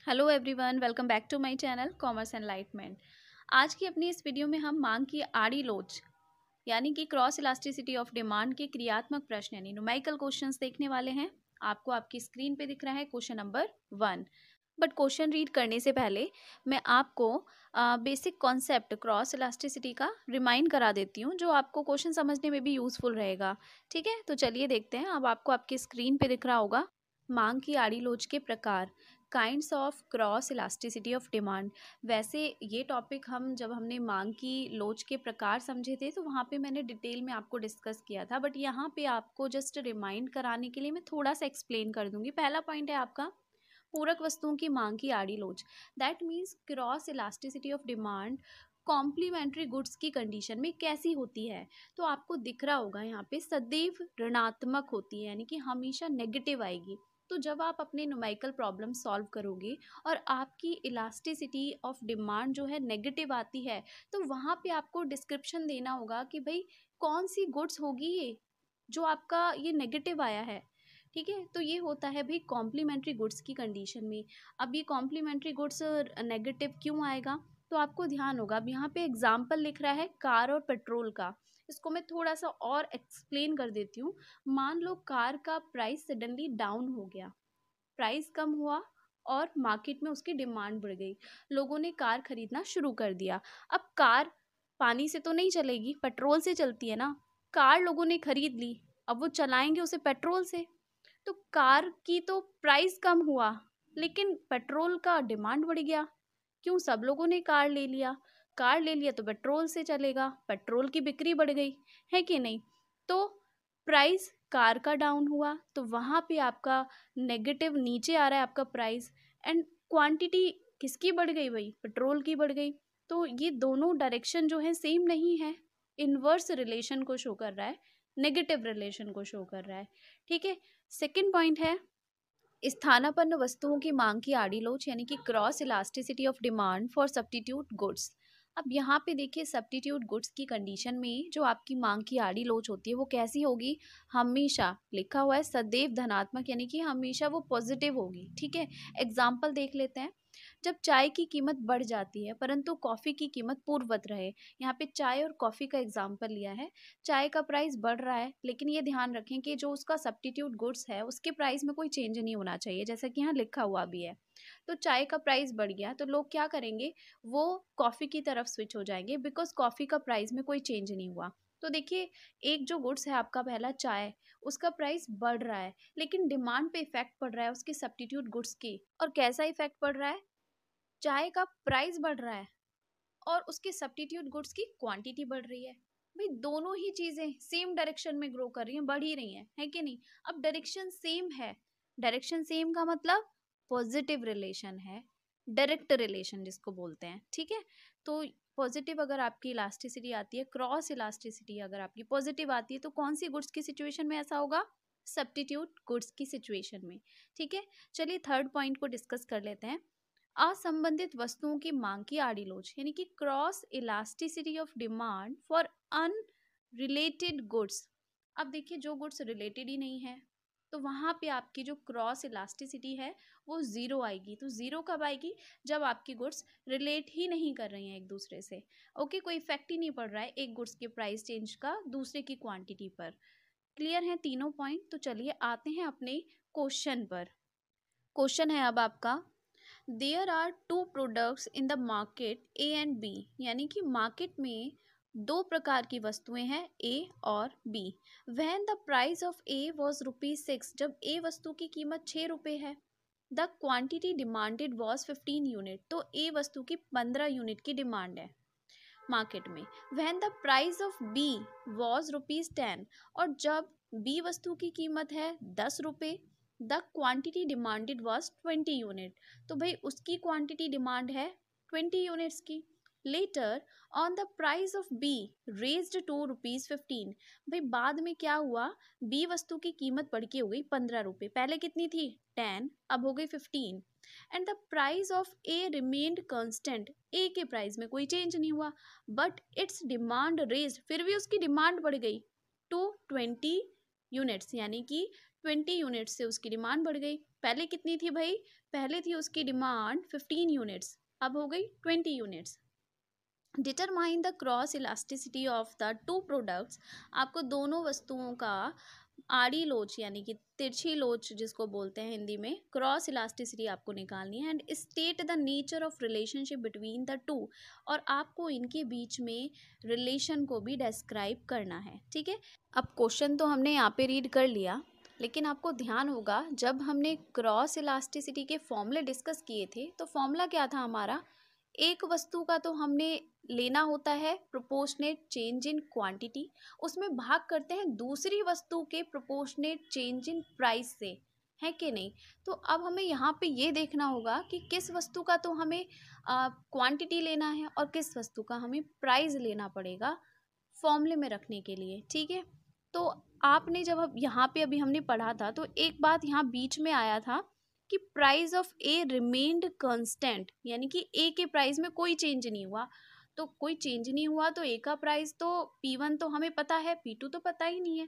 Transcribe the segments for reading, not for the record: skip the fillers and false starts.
Hello everyone, welcome back to my channel commerce enlightenment. आज की अपनी इस वीडियो में हम मांग की आड़ी लोच यानी कि क्रॉस इलास्टिसिटी ऑफ डिमांड के क्रियात्मक प्रश्न यानी न्यूमेरिकल क्वेश्चंस देखने वाले हैं। आपको आपकी स्क्रीन पे दिख रहा है question number 1। But question read करने से पहले मैं आपको बेसिक कॉन्सेप्ट क्रॉस इलास्टिसिटी का रिमाइंड करा देती हूँ, जो आपको क्वेश्चन समझने में भी यूज़फुल रहेगा। ठीक है, तो चलिए देखते हैं। अब आपको आपकी स्क्रीन पे दिख रहा होगा मांग की आड़ी लोच के प्रकार, kinds of cross elasticity of demand. वैसे ये टॉपिक हम जब हमने मांग की लोच के प्रकार समझे थे तो वहाँ पे मैंने डिटेल में आपको डिस्कस किया था, बट यहाँ पे आपको जस्ट रिमाइंड कराने के लिए मैं थोड़ा सा एक्सप्लेन कर दूंगी। पहला पॉइंट है आपका पूरक वस्तुओं की मांग की आड़ी लोच। That means cross elasticity of demand complementary goods की कंडीशन में कैसी होती है। तो आपको दिख रहा होगा यहाँ पे सदैव ऋणात्मक होती है, यानी कि हमेशा नेगेटिव आएगी। तो जब आप अपने न्यूमेरिकल प्रॉब्लम सॉल्व करोगे और आपकी इलास्टिसिटी ऑफ डिमांड जो है नेगेटिव आती है, तो वहाँ पे आपको डिस्क्रिप्शन देना होगा कि भाई कौन सी गुड्स होगी ये जो आपका ये नेगेटिव आया है। ठीक है, तो ये होता है भाई कॉम्प्लीमेंट्री गुड्स की कंडीशन में। अब ये कॉम्प्लीमेंट्री गुड्स नेगेटिव क्यों आएगा, तो आपको ध्यान होगा। अब यहाँ पे एग्जाम्पल लिख रहा है कार और पेट्रोल का। इसको मैं थोड़ा सा और एक्सप्लेन कर देती हूँ। मान लो कार का प्राइस सडनली डाउन हो गया, प्राइस कम हुआ और मार्केट में उसकी डिमांड बढ़ गई, लोगों ने कार खरीदना शुरू कर दिया। अब कार पानी से तो नहीं चलेगी, पेट्रोल से चलती है ना। कार लोगों ने खरीद ली, अब वो चलाएंगे उसे पेट्रोल से। तो कार की तो प्राइस कम हुआ, लेकिन पेट्रोल का डिमांड बढ़ गया। क्यों? सब लोगों ने कार ले लिया, कार ले लिया तो पेट्रोल से चलेगा, पेट्रोल की बिक्री बढ़ गई, है कि नहीं। तो प्राइस कार का डाउन हुआ तो वहाँ पे आपका नेगेटिव नीचे आ रहा है आपका प्राइस, एंड क्वांटिटी किसकी बढ़ गई भाई? पेट्रोल की बढ़ गई। तो ये दोनों डायरेक्शन जो है सेम नहीं है, इन्वर्स रिलेशन को शो कर रहा है, नेगेटिव रिलेशन को शो कर रहा है। ठीक है, सेकंड पॉइंट है स्थानापन्न वस्तुओं की मांग की आड़ी लोच यानी कि cross elasticity of demand for substitute goods. अब यहाँ पे देखिए सब्स्टिट्यूट गुड्स की कंडीशन में जो आपकी मांग की आड़ी लोच होती है वो कैसी होगी? हमेशा लिखा हुआ है सदैव धनात्मक, यानी कि हमेशा वो पॉजिटिव होगी। ठीक है, एग्जाम्पल देख लेते हैं। जब चाय की कीमत बढ़ जाती है परंतु कॉफ़ी की कीमत पूर्ववत रहे, यहाँ पे चाय और कॉफ़ी का एग्जाम्पल लिया है। चाय का प्राइस बढ़ रहा है, लेकिन ये ध्यान रखें कि जो उसका सब्स्टिट्यूट गुड्स है उसके प्राइस में कोई चेंज नहीं होना चाहिए, जैसा कि यहाँ लिखा हुआ भी है। तो चाय का प्राइस बढ़ गया तो लोग क्या करेंगे? वो कॉफ़ी की तरफ स्विच हो जाएंगे, बिकॉज कॉफ़ी का प्राइस में कोई चेंज नहीं हुआ। तो देखिए, एक जो गुड्स है आपका पहला चाय, उसका प्राइस बढ़ रहा है लेकिन डिमांड पे इफेक्ट पड़ रहा है उसके सब्स्टिट्यूट गुड्स की। और कैसा इफेक्ट पड़ रहा है? चाय का प्राइस बढ़ रहा है और उसके सब्स्टिट्यूट गुड्स की क्वांटिटी बढ़ रही है। भाई दोनों ही चीजें सेम डायरेक्शन में ग्रो कर रही हैं, बढ़ ही रही हैं, है कि नहीं। अब डायरेक्शन सेम है, डायरेक्शन सेम का मतलब पॉजिटिव रिलेशन है, डायरेक्ट रिलेशन जिसको बोलते हैं। ठीक है, तो पॉजिटिव अगर आपकी इलास्टिसिटी आती है, क्रॉस इलास्टिसिटी अगर आपकी पॉजिटिव आती है, तो कौन सी गुड्स की सिचुएशन में ऐसा होगा? सब्स्टिट्यूट गुड्स की सिचुएशन में। ठीक है, चलिए थर्ड पॉइंट को डिस्कस कर लेते हैं। असंबंधित वस्तुओं की मांग की आड़ी लोच यानी कि cross elasticity of demand for unrelated goods. अब देखिए, जो गुड्स रिलेटेड ही नहीं है तो वहाँ पे आपकी जो क्रॉस इलास्टिसिटी है वो ज़ीरो आएगी। तो ज़ीरो कब आएगी? जब आपकी गुड्स रिलेट ही नहीं कर रही हैं एक दूसरे से। ओके, कोई इफेक्ट ही नहीं पड़ रहा है एक गुड्स के प्राइस चेंज का दूसरे की क्वांटिटी पर। क्लियर है तीनों पॉइंट? तो चलिए आते हैं अपने क्वेश्चन पर। क्वेश्चन है अब आपका, there are two products in the market A and B, यानी कि मार्केट में दो प्रकार की वस्तुएं हैं ए और B. When the price of A was ₹6, जब ए वस्तु की कीमत 6 रुपये है, the quantity demanded was 15 unit, तो ए वस्तु की 15 यूनिट की डिमांड है मार्केट में। When the price of B was ₹10, और जब बी वस्तु की कीमत है 10 रुपये, the quantity demanded was 20 unit, तो भाई उसकी क्वांटिटी डिमांड है 20 यूनिट्स की। Later on the price of B raised to ₹15, भाई बाद में क्या हुआ? बी वस्तु की कीमत बढ़ के हो गई 15 रुपये, पहले कितनी थी? 10, अब हो गई 15। And the price of A remained constant, A के प्राइस में कोई चेंज नहीं हुआ, बट इट्स डिमांड रेज्ड, फिर भी उसकी डिमांड बढ़ गई टू 20 यूनिट्स, यानी कि 20 यूनिट से उसकी डिमांड बढ़ गई। पहले कितनी थी भाई, पहले थी उसकी डिमांड 15 यूनिट्स, अब हो गई 20 units. Determine the cross elasticity of the two products, आपको दोनों वस्तुओं का आड़ी लोच यानी कि तिरछी लोच जिसको बोलते हैं हिंदी में, क्रॉस इलास्टिसिटी आपको निकालनी है। And state the nature of relationship between the two, और आपको इनके बीच में रिलेशन को भी डिस्क्राइब करना है। ठीक है, अब क्वेश्चन तो हमने यहाँ पे रीड कर लिया, लेकिन आपको ध्यान होगा जब हमने क्रॉस इलास्टिसिटी के फॉर्मूले डिस्कस किए थे तो फॉर्मूला क्या था हमारा, एक वस्तु का तो हमने लेना होता है प्रोपोर्शनेट चेंज इन क्वांटिटी, उसमें भाग करते हैं दूसरी वस्तु के प्रोपोर्शनेट चेंज इन प्राइस से, है कि नहीं। तो अब हमें यहाँ पे ये देखना होगा कि किस वस्तु का तो हमें क्वांटिटी लेना है और किस वस्तु का हमें प्राइस लेना पड़ेगा फॉर्मूले में रखने के लिए। ठीक है, तो आपने जब अब यहाँ पे अभी हमने पढ़ा था तो एक बात यहाँ बीच में आया था कि price of A remained constant, यानी कि ए के प्राइस में कोई चेंज नहीं हुआ। तो कोई चेंज नहीं हुआ तो ए का प्राइस तो P1 तो हमें पता है, P2 तो पता ही नहीं है,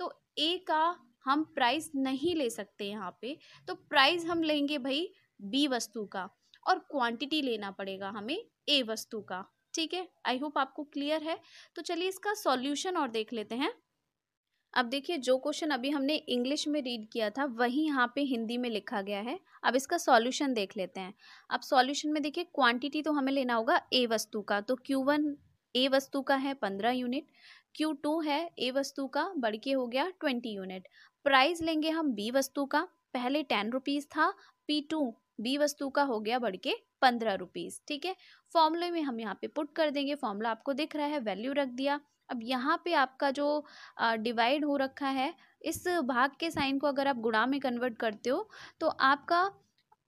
तो ए का हम प्राइस नहीं ले सकते यहाँ पे। तो प्राइस हम लेंगे भाई बी वस्तु का और क्वांटिटी लेना पड़ेगा हमें ए वस्तु का। ठीक है, आई होप आपको क्लियर है। तो चलिए इसका सॉल्यूशन और देख लेते हैं। अब देखिए जो क्वेश्चन अभी हमने इंग्लिश में रीड किया था वही यहाँ पे हिंदी में लिखा गया है। अब इसका सॉल्यूशन देख लेते हैं। अब सॉल्यूशन में देखिए क्वांटिटी तो हमें लेना होगा ए वस्तु का, तो Q1 ए वस्तु का है 15 यूनिट, Q2 है ए वस्तु का बढ़ के हो गया 20 यूनिट। प्राइस लेंगे हम बी वस्तु का, पहले 10 रुपीज़ था, P2 बी वस्तु का हो गया बढ़ के 15 रुपीज़। ठीक है, फॉर्मूले में हम यहाँ पे पुट कर देंगे, फॉर्मूला आपको दिख रहा है, वैल्यू रख दिया। अब यहाँ पे आपका जो डिवाइड हो रखा है, इस भाग के साइन को अगर आप गुणा में कन्वर्ट करते हो तो आपका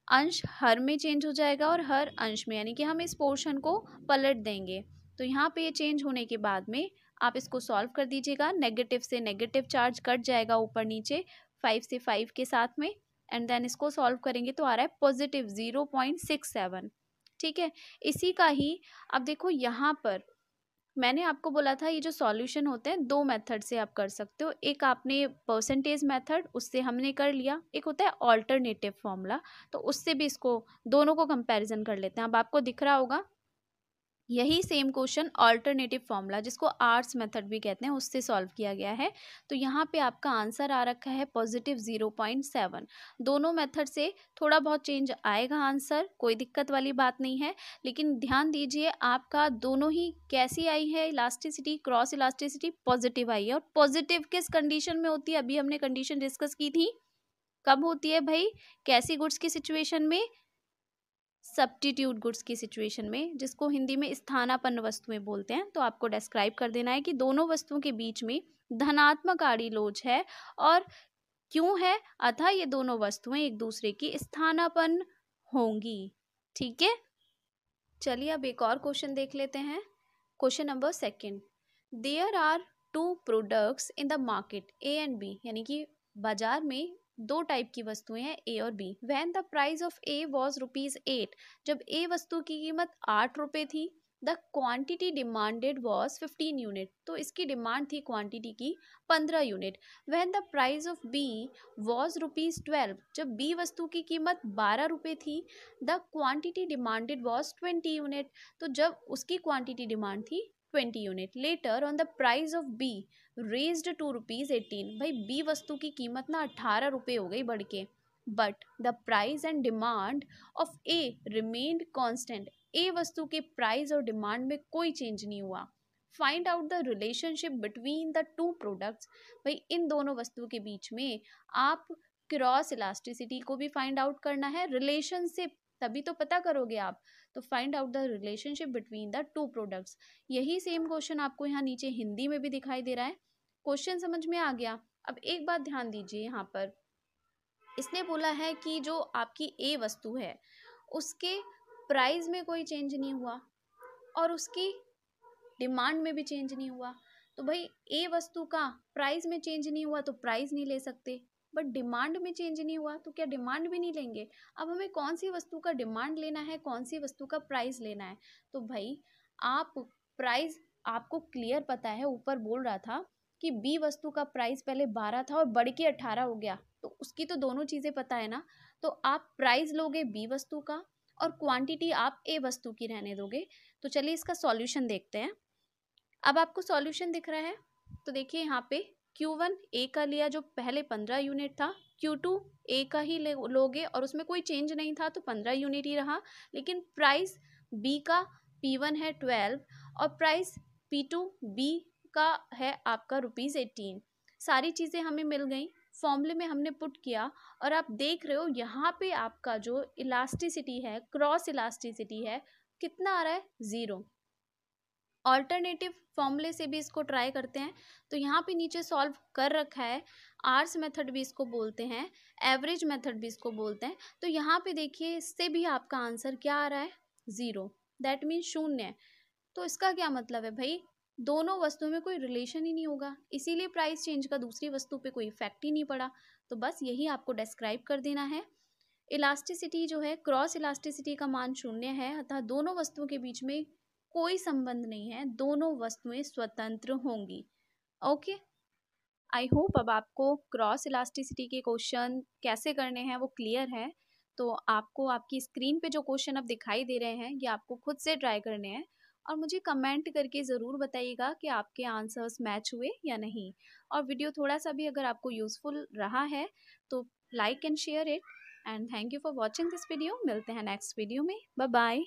अंश हर में चेंज हो जाएगा और हर अंश में, यानी कि हम इस पोर्शन को पलट देंगे। तो यहाँ पे ये चेंज होने के बाद में आप इसको सॉल्व कर दीजिएगा, नेगेटिव से नेगेटिव चार्ज कट जाएगा ऊपर नीचे 5 से 5 के साथ में, एंड देन इसको सॉल्व करेंगे तो आ रहा है पॉजिटिव 0.67। ठीक है, इसी का ही अब देखो यहाँ पर मैंने आपको बोला था ये जो सॉल्यूशन होते हैं दो मेथड से आप कर सकते हो। एक आपने परसेंटेज मेथड, उससे हमने कर लिया, एक होता है ऑल्टरनेटिव फॉर्मूला, तो उससे भी इसको दोनों को कंपैरिजन कर लेते हैं। अब आपको दिख रहा होगा यही सेम क्वेश्चन ऑल्टरनेटिव फॉर्मूला जिसको आर्ट्स मेथड भी कहते हैं उससे सॉल्व किया गया है। तो यहाँ पे आपका आंसर आ रखा है पॉजिटिव 0.7। दोनों मेथड से थोड़ा बहुत चेंज आएगा आंसर, कोई दिक्कत वाली बात नहीं है, लेकिन ध्यान दीजिए आपका दोनों ही कैसी आई है इलास्टिसिटी, क्रॉस इलास्टिसिटी पॉजिटिव आई है। और पॉजिटिव किस कंडीशन में होती है, अभी हमने कंडीशन डिस्कस की थी, कब होती है भाई, कैसी गुड्स की सिचुएशन में, सब्स्टिट्यूट गुड्स की सिचुएशन में, जिसको हिंदी में स्थानापन्न वस्तुएं बोलते हैं। तो आपको डिस्क्राइब कर देना है कि दोनों वस्तुओं के बीच में धनात्मक आड़ी लोच है और क्यों है, अतः ये दोनों वस्तुएं एक दूसरे की स्थानापन्न होंगी। ठीक है, चलिए अब एक और क्वेश्चन देख लेते हैं। Question number 2, there are two products in the market A and B, यानी कि बाजार में दो टाइप की वस्तुएं हैं ए और B. When the price of A was ₹8, जब ए वस्तु की कीमत 8 रुपये थी, the quantity demanded was 15 unit, तो इसकी डिमांड थी क्वांटिटी की 15 unit. When the price of B was ₹12, जब बी वस्तु की कीमत 12 रुपये थी, the quantity demanded was 20 unit, तो जब उसकी क्वांटिटी डिमांड थी 20 unit. Later on the price of B raised to ₹18, भाई बी वस्तु की कीमत ना 18 रुपये हो गई बढ़ के, but the price and demand of A remained constant, A वस्तु के प्राइस और डिमांड में कोई चेंज नहीं हुआ। Find out the relationship between the two products, भाई इन दोनों वस्तुओं के बीच में आप क्रॉस इलास्टिसिटी को भी फाइंड आउट करना है, रिलेशनशिप तभी तो पता करोगे आप। तो find out the relationship between the two products, यही सेम क्वेश्चन आपको यहाँ नीचे हिंदी में भी दिखाई दे रहा है। क्वेश्चन समझ में आ गया। अब एक बात ध्यान दीजिए, यहाँ पर इसने बोला है कि जो आपकी ए वस्तु है उसके प्राइस में कोई चेंज नहीं हुआ और उसकी डिमांड में भी चेंज नहीं हुआ। तो भाई ए वस्तु का प्राइस में चेंज नहीं हुआ तो प्राइस नहीं ले सकते, बट डिमांड में चेंज नहीं हुआ तो क्या डिमांड भी नहीं लेंगे। अब हमें कौन सी वस्तु का डिमांड लेना है, कौन सी वस्तु का प्राइस लेना है। तो भाई आप प्राइस आपको क्लियर पता है, ऊपर बोल रहा था कि बी वस्तु का प्राइस पहले 12 था और बढ़ के 18 हो गया, तो उसकी तो दोनों चीज़ें पता है ना। तो आप प्राइस लोगे बी वस्तु का और क्वांटिटी आप ए वस्तु की रहने दोगे। तो चलिए इसका सॉल्यूशन देखते हैं। अब आपको सॉल्यूशन दिख रहा है, तो देखिए यहाँ पे Q1 ए का लिया जो पहले 15 यूनिट था, Q2 ए का ही लोगे और उसमें कोई चेंज नहीं था तो 15 यूनिट ही रहा। लेकिन प्राइस बी का P1 है 12 और प्राइस P2 बी का है आपका ₹18। सारी चीज़ें हमें मिल गई, फॉर्मूले में हमने पुट किया और आप देख रहे हो यहाँ पे आपका जो इलास्टिसिटी है, क्रॉस इलास्टिसिटी है, कितना आ रहा है? 0। ऑल्टरनेटिव फॉर्मूले से भी इसको ट्राई करते हैं। तो यहाँ पे नीचे सॉल्व कर रखा है, आर्स मेथड भी इसको बोलते हैं, एवरेज मेथड भी इसको बोलते हैं। तो यहाँ पे देखिए इससे भी आपका आंसर क्या आ रहा है? 0। दैट मीन्स शून्य। तो इसका क्या मतलब है भाई? दोनों वस्तुओं में कोई रिलेशन ही नहीं होगा, इसीलिए प्राइस चेंज का दूसरी वस्तु पे कोई इफेक्ट ही नहीं पड़ा। तो बस यही आपको डिस्क्राइब कर देना है। इलास्टिसिटी जो है, क्रॉस इलास्टिसिटी का मान 0 है, अतः दोनों वस्तुओं के बीच में कोई संबंध नहीं है, दोनों वस्तुएं स्वतंत्र होंगी। ओके, आई होप अब आपको क्रॉस इलास्टिसिटी के क्वेश्चन कैसे करने हैं वो क्लियर है। तो आपको आपकी स्क्रीन पे जो क्वेश्चन अब दिखाई दे रहे हैं ये आपको खुद से ट्राई करने हैं और मुझे कमेंट करके ज़रूर बताइएगा कि आपके आंसर्स मैच हुए या नहीं। और वीडियो थोड़ा सा भी अगर आपको यूज़फुल रहा है तो like and share it. And thank you for watching this video. मिलते हैं नेक्स्ट वीडियो में। Bye bye.